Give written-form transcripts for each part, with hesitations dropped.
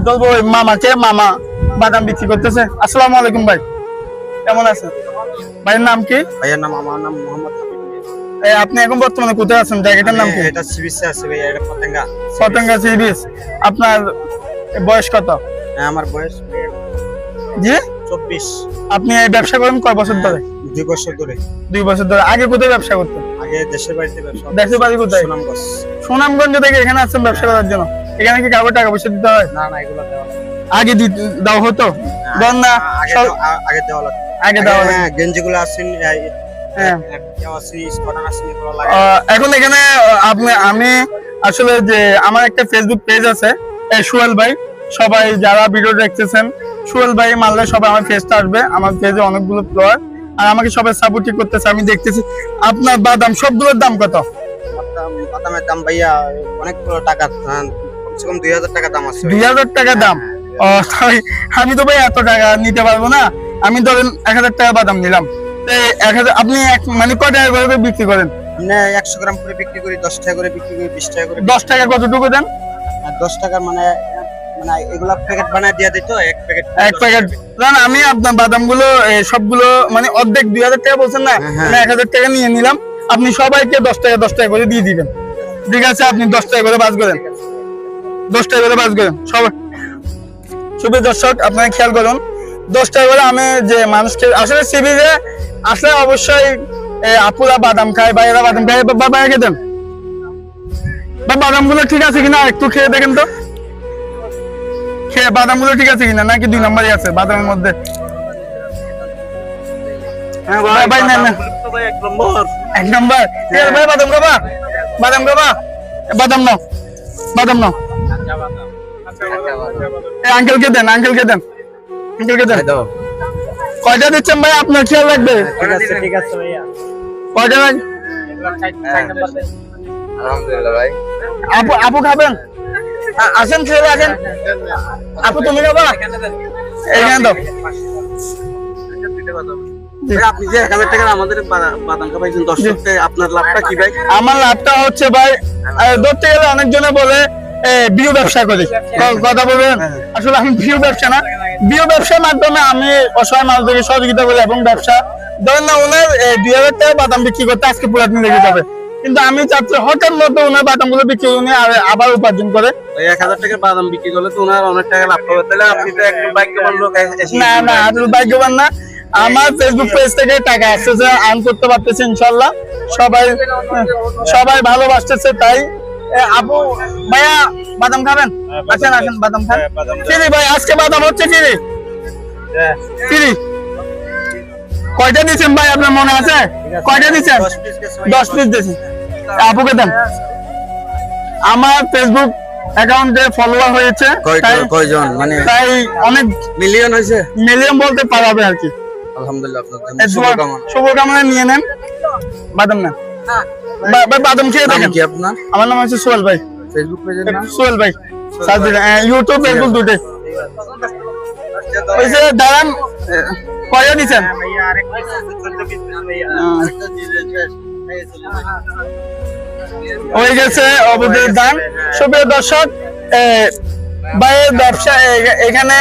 বলবো মামা বাদাম বিক্রি করতেছে। আসসালামু আলাইকুম ভাই, কেমন আছেন? ভাইয়ের নাম কি? ভাইয়ের নাম, আমার নাম মোহাম্মদ। আপনি এখন বর্তমানে কোথায় আছেন? জায়গাটার নাম কি? এটা সিবিসে আছে ভাই, এটা পতেঙ্গা। Patenga sea beach. আপনার বয়স কত? আমার বয়স জি 24। আপনি এই ব্যবসা করেন কয় বছর ধরে? 2 বছর ধরে। 2 বছর ধরে। আগে কোথায় ব্যবসা করতেন? আগে দেশের বাড়িতে ব্যবসা। দেশের বাড়ি কোথায়? সুনামগঞ্জ। সুনামগঞ্জ থেকে এখানে আসছেন ব্যবসা করার জন্য। এখানে কি কাগজ টাকা পয়সা দিতে হয়? না না, এগুলো দেওয়া লাগে। আগে দাও হতো? দেন না, আগে দেওয়া লাগে। আগে দেওয়া লাগে। হ্যাঁ, গেঞ্জিগুলো আসেন, হ্যাঁ, স্কটার আসেন, এগুলো লাগে। এখন এখানে আমি আসলে যে আমার একটা ফেসবুক পেজ আছে, সুয়েল ভাই, সবাই যারা ভিডিও দেখতেছেন সুয়েল ভাই মারলে সবাই আমার পেজটা আসবে। আমার পেজে অনেকগুলো ফলোয়ার, আর আমাকে সবাই সাপোর্ট করতেছে। আমি দেখতেছি আপনার বাদাম সবগুলোর দাম কত? বাদামের দাম ভাইয়া অনেক টাকা, কমসে কম 2000 টাকা দাম আছে। 2000 টাকা দাম? তাই আমি তো ভাই এত টাকা নিতে পারবো না। আমি ধরেন 1000 টাকা বাদাম নিলাম, 1000 আপনি মানে কয় টাকা করে বিক্রি করেন? 100 গ্রাম করে বিক্রি করি, 10 টাকা করে বিক্রি করি, 20 টাকা করে। 10 টাকা কতটুকু দেন? 10 টাকার মানে এগুলা প্যাকেট বানায় দিয়ে দিত, এক প্যাকেট। না, আমি আপনার বাদামগুলো সবগুলো মানে অর্ধেক 2000 টাকা বলছেন না, আমি 1000 টাকা নিয়ে নিলাম। আপনি সবাইকে 10 টাকা করে দিয়ে দিবেন, ঠিক আছে? আপনি 10 টাকা করে বাজ করেন, 10 টাকা করে বাজ করেন সবাই। শুভ দর্শক, আপনারা খেয়াল করুন, 10 টাকা করে আমি যে মানুষকে আসলে সিবিজে আসলে অবশ্যই আপুরা বাদাম খায়, ভাইয়েরা বাদাম খায়। বাবা রেখে দেন, বাদামগুলো ঠিক আছে কিনা একটু খেয়ে দেখেন তো। বাদামগুলো ঠিক আছে কিনা, নাকি 2 নম্বরই আছে বাদামের মধ্যে? ভাই না না, 1 নম্বর। ভাই বাদাম খাবা? বাদাম খাবা? বাদাম নাও, বাদাম নাও। আঙ্কেলকে দেন, আঙ্কেলকে দেন, আঙ্কেলকে দেন। কয়টা দিচ্ছেন ভাই? আপনার খেয়াল রাখবে। ঠিক আছে ভাইয়া। কয়টা ভাই? আলহামদুলিল্লাহ ভাই। আপু খাবেন? আসেন, খেয়ে আসেন। আপু তুমি খাবা? এখানে দাও। আপনি যে 1000 টাকা আমাদের বাদাম খাবাইছেন, দর্শককে আপনার লাভটা কি ভাই? আমার লাভটা হচ্ছে ভাই, ধরতে গেলে অনেকজনে বলে বিউ ব্যবসা করি, কথা বলবেন। আসলে আমি বিউ ব্যবসা না, বিউ ব্যবসার মাধ্যমে আমি অসহায় মানুষদেরকে সহযোগিতা করি। এবং ব্যবসা ধরেন না, ওনার 2000 টাকা বাদাম বিক্রি করতে আজকে পুরো দিন লেগে যাবে, কিন্তু আমি চাচ্ছি হঠাৎ মতো ওনার বাদাম গুলো বিক্রি উনি আবার উপার্জন করে। 1000 টাকার বাদাম বিক্রি করলে তো ওনার অনেক টাকা লাভ হবে। তাহলে আপনি তো একদম ভাগ্যবান লোক। না না, আসলে ভাগ্যবান না, আমার ফেসবুক পেজ থেকে টাকা আসতেছে, আর্ন করতে পারতেছি ইনশাল্লাহ। সবাই ভালোবাসতেছে, তাই। আপু ভাইয়া বাদাম খাবেন? আসেন আসেন, বাদাম খান। ফ্রি ভাই, আজকে বাদাম হচ্ছে ফ্রি। ফ্রি কয়টা দিচ্ছেন ভাই, আপনার মনে আছে? কয়টা দিচ্ছেন? 10 পিস দিয়েছেন। আপুকে দেন। আমার ফেসবুক অ্যাকাউন্টে ফলোয়ার হয়েছে কয়জন, মানে তাই অনেক মিলিয়ন হয়েছে। মিলিয়ন বলতে পারবে আর কি। আলহামদুলিল্লাহ, আপনার জন্য শুভকামনা। শুভকামনা নিয়ে নেন, বাদাম নেন। বাদাম খেয়ে দেখেন। কি আপনার? আমার নাম হচ্ছে সোহেল ভাই। ফেসবুক পেজের নাম সোহেল ভাই, ইউটিউব ফেসবুক দুটোই। ওই যে দাঁড়ান, কয়টা দিচ্ছেন? হয়ে গেছে অবধির দান। সুপ্রিয় দর্শক, ভাইয়ের ব্যবসা এখানে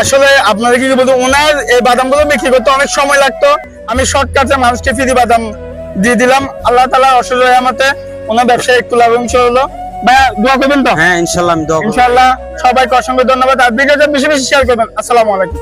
আসলে আপনাদের কি বলতো, ওনার এই বাদামগুলো বিক্রি করতে অনেক সময় লাগতো। আমি শর্টকাটে মানুষকে ফ্রি বাদাম দিয়ে দিলাম। আল্লাহ তাআলার অশেষ রহমতে ওনার ব্যবসায় একটু লাভবান হলো। ভাইয়া দোয়া করবেন তো? হ্যাঁ ইনশাআল্লাহ, আমি দোয়া করব। ইনশাআল্লাহ। সবাইকে অসংখ্য ধন্যবাদ। আর ভিডিওটা বেশি বেশি শেয়ার করবেন। আসসালামু আলাইকুম।